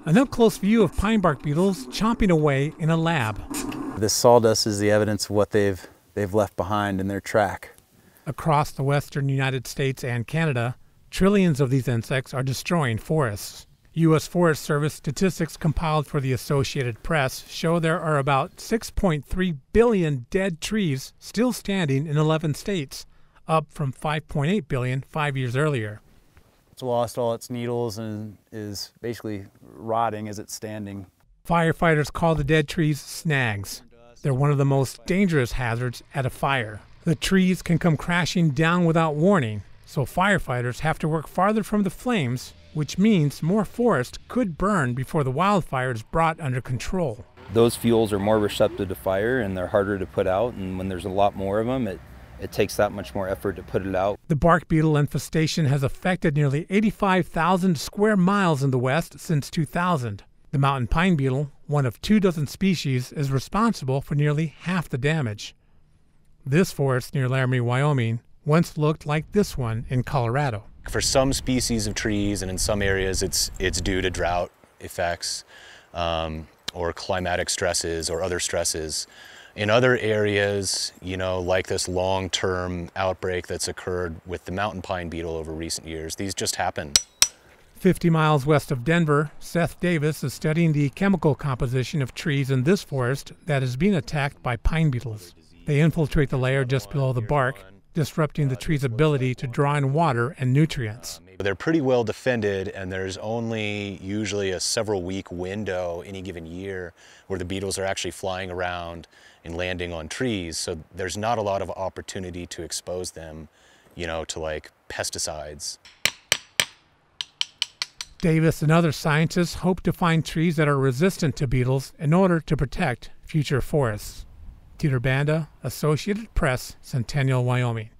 An up-close view of pine bark beetles chomping away in a lab. This sawdust is the evidence of what they've left behind in their track. Across the western United States and Canada, trillions of these insects are destroying forests. U.S. Forest Service statistics compiled for the Associated Press show there are about 6.3 billion dead trees still standing in 11 states, up from 5.8 billion 5 years earlier. It's lost all its needles and is basically rotting as it's standing. Firefighters call the dead trees snags. They're one of the most dangerous hazards at a fire. The trees can come crashing down without warning, so firefighters have to work farther from the flames, which means more forest could burn before the wildfire is brought under control. Those fuels are more receptive to fire and they're harder to put out, and when there's a lot more of them, it takes that much more effort to put it out. The bark beetle infestation has affected nearly 85,000 square miles in the West since 2000. The mountain pine beetle, one of 24 species, is responsible for nearly half the damage. This forest near Laramie, Wyoming, once looked like this one in Colorado. For some species of trees and in some areas it's due to drought effects or climatic stresses or other stresses. In other areas, like this long-term outbreak that's occurred with the mountain pine beetle over recent years, these just happen. 50 miles west of Denver, Seth Davis is studying the chemical composition of trees in this forest that is being attacked by pine beetles. They infiltrate the layer just below the bark, disrupting the tree's ability to draw in water and nutrients. They're pretty well defended, and there's only usually a several-week window any given year where the beetles are actually flying around and landing on trees, so there's not a lot of opportunity to expose them, to like pesticides. Davis and other scientists hope to find trees that are resistant to beetles in order to protect future forests. Peter Banda, Associated Press, Centennial, Wyoming.